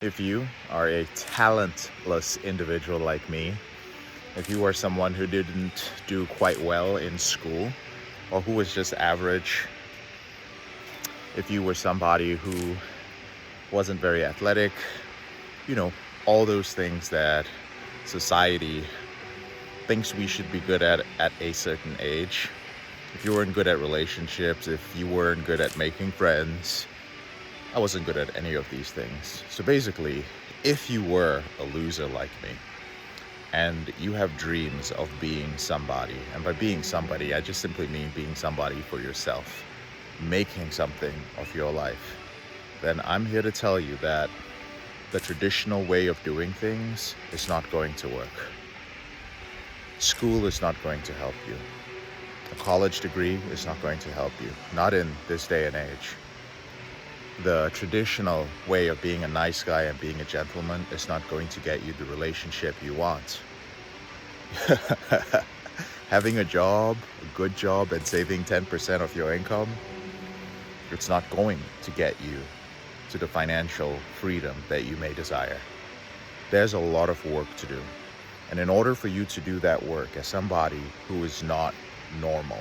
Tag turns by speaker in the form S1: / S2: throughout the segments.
S1: If you are a talentless individual like me, if you are someone who didn't do quite well in school or who was just average, if you were somebody who wasn't very athletic, you know, all those things that society thinks we should be good at a certain age. If you weren't good at relationships, if you weren't good at making friends, I wasn't good at any of these things. So basically, if you were a loser like me and you have dreams of being somebody, and by being somebody, I just simply mean being somebody for yourself, making something of your life, then I'm here to tell you that the traditional way of doing things is not going to work. School is not going to help you. A college degree is not going to help you, not in this day and age. The traditional way of being a nice guy and being a gentleman is not going to get you the relationship you want. Having a job, a good job, and saving 10% of your income, it's not going to get you to the financial freedom that you may desire. There's a lot of work to do. And in order for you to do that work as somebody who is not normal,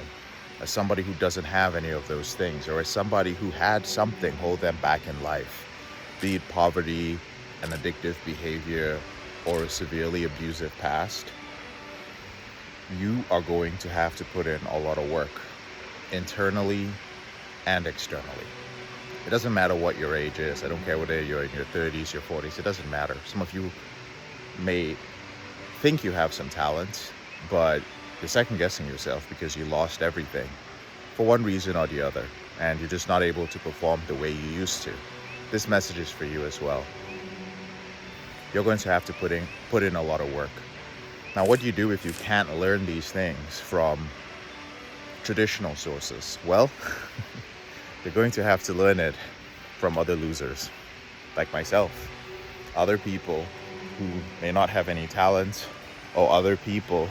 S1: as somebody who doesn't have any of those things, or as somebody who had something hold them back in life, be it poverty, an addictive behavior, or a severely abusive past, you are going to have to put in a lot of work, internally and externally. It doesn't matter what your age is. I don't care whether you're in your 30s, your 40s, it doesn't matter. Some of you may think you have some talent, but you're second guessing yourself because you lost everything for one reason or the other, and you're just not able to perform the way you used to. This message is for you as well. You're going to have to put in a lot of work. Now, what do you do if you can't learn these things from traditional sources? Well, you're going to have to learn it from other losers, like myself, other people who may not have any talent, or other people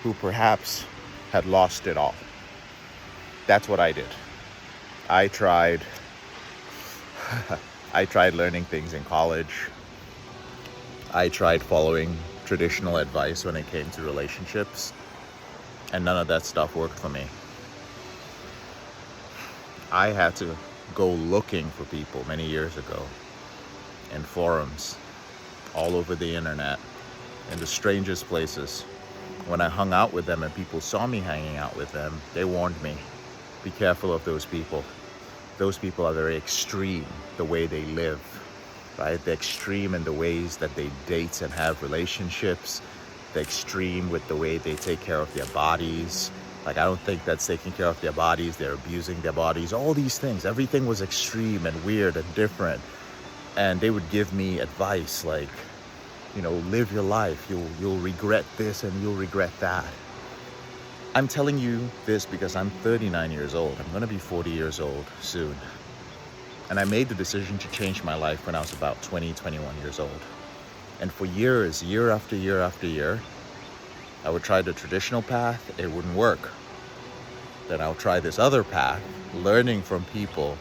S1: who perhaps had lost it all. That's what I did. I tried learning things in college. I tried following traditional advice when it came to relationships, and none of that stuff worked for me. I had to go looking for people many years ago in forums, all over the internet, in the strangest places. When I hung out with them and people saw me hanging out with them, they warned me, be careful of those people. Those people are very extreme, the way they live, right? They're extreme in the ways that they date and have relationships. They're extreme with the way they take care of their bodies. Like, I don't think that's taking care of their bodies. They're abusing their bodies, all these things. Everything was extreme and weird and different. And they would give me advice like, live your life. You'll regret this and you'll regret that. I'm telling you this because I'm 39 years old. I'm going to be 40 years old soon. And I made the decision to change my life when I was about 20, 21 years old. And for years, year after year after year, I would try the traditional path. It wouldn't work. Then I would try this other path, learning from people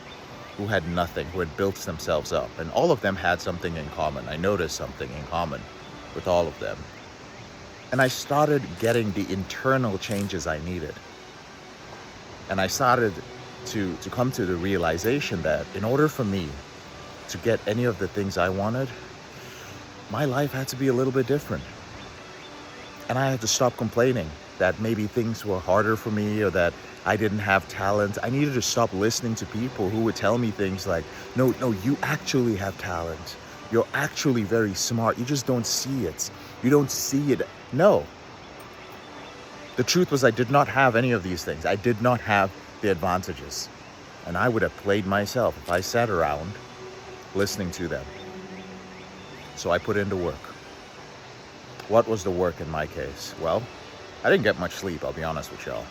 S1: who had nothing, who had built themselves up. And all of them had something in common. I noticed something in common with all of them. And I started getting the internal changes I needed. And I started to come to the realization that in order for me to get any of the things I wanted, my life had to be a little bit different. And I had to stop complaining that maybe things were harder for me or that I didn't have talent. I needed to stop listening to people who would tell me things like, no, you actually have talent. You're actually very smart. You just don't see it. You don't see it. No. The truth was I did not have any of these things. I did not have the advantages. And I would have played myself if I sat around listening to them. So I put in the work. What was the work in my case? Well, I didn't get much sleep, I'll be honest with y'all.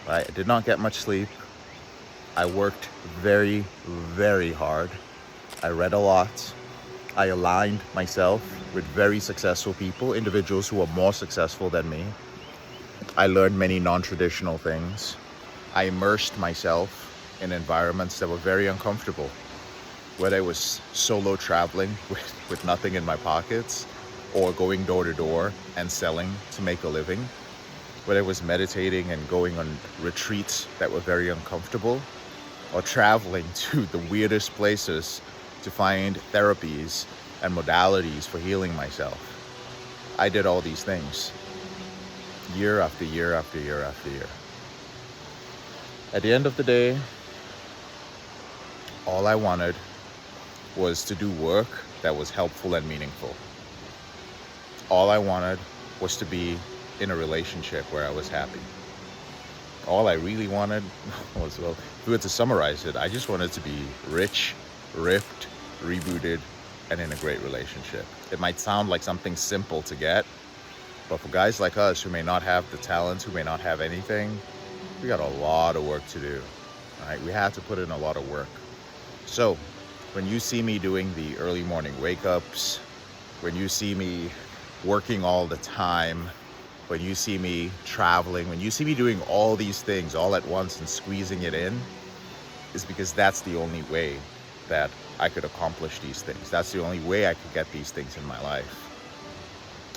S1: I did not get much sleep. I worked very, very hard. I read a lot. I aligned myself with very successful people, individuals who are more successful than me. I learned many non-traditional things. I immersed myself in environments that were very uncomfortable. whether it was solo traveling with nothing in my pockets, or going door to door and selling to make a living, whether it was meditating and going on retreats that were very uncomfortable, or traveling to the weirdest places to find therapies and modalities for healing myself. I did all these things year after year after year after year. At the end of the day, all I wanted was to do work that was helpful and meaningful. All I wanted was to be in a relationship where I was happy. All I really wanted was, well, if we were to summarize it, I just wanted to be rich, ripped, rebooted, and in a great relationship. It might sound like something simple to get, but for guys like us who may not have the talent, who may not have anything, we got a lot of work to do. All right? We have to put in a lot of work. So when you see me doing the early morning wake-ups, when you see me working all the time, when you see me traveling, when you see me doing all these things all at once and squeezing it in, is because that's the only way that I could accomplish these things. That's the only way I could get these things in my life.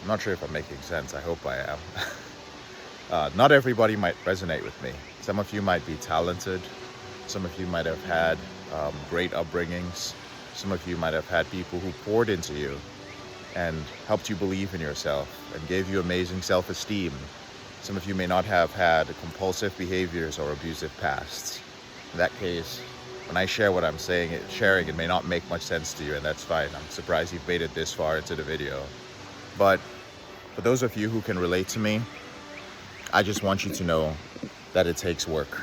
S1: I'm not sure if I'm making sense. I hope I am. Not everybody might resonate with me. Some of you might be talented. Some of you might have had great upbringings. Some of you might have had people who poured into you and helped you believe in yourself and gave you amazing self-esteem. Some of you may not have had compulsive behaviors or abusive pasts. In that case, when I share what I'm sharing, it may not make much sense to you, and that's fine. I'm surprised you've made it this far into the video. But for those of you who can relate to me, I just want you to know that it takes work,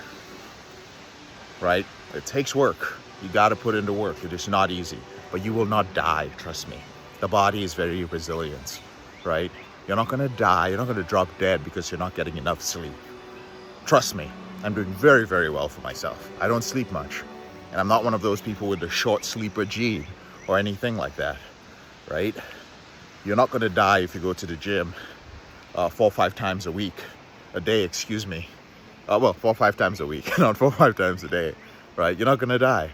S1: right? It takes work. You gotta put in the work. It is not easy, but you will not die, trust me. The body is very resilient, right? You're not gonna die, you're not gonna drop dead because you're not getting enough sleep. Trust me, I'm doing very, very well for myself. I don't sleep much. And I'm not one of those people with the short sleeper gene or anything like that, right? You're not gonna die if you go to the gym 4 or 5 times a week, a day, excuse me. Well, 4 or 5 times a week, not 4 or 5 times a day, right? You're not gonna die,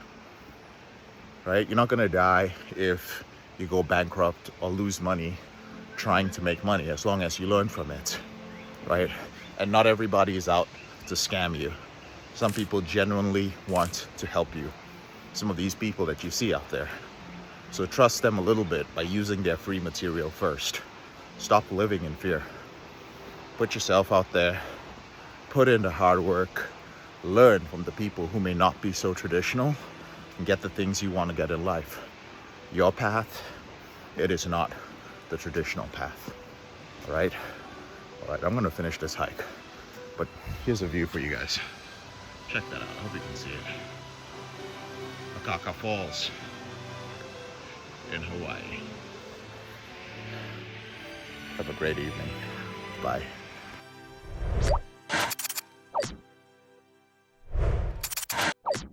S1: right? You're not gonna die if you go bankrupt or lose money trying to make money, as long as you learn from it, right? And not everybody is out to scam you. Some people genuinely want to help you. Some of these people that you see out there. So trust them a little bit by using their free material first. Stop living in fear. Put yourself out there, put in the hard work, learn from the people who may not be so traditional, and get the things you want to get in life. Your path, it is not the traditional path. All right, I'm gonna finish this hike, but here's a view for you guys. Check that out, I hope you can see it. Akaka Falls in Hawaii. Have a great evening. Bye.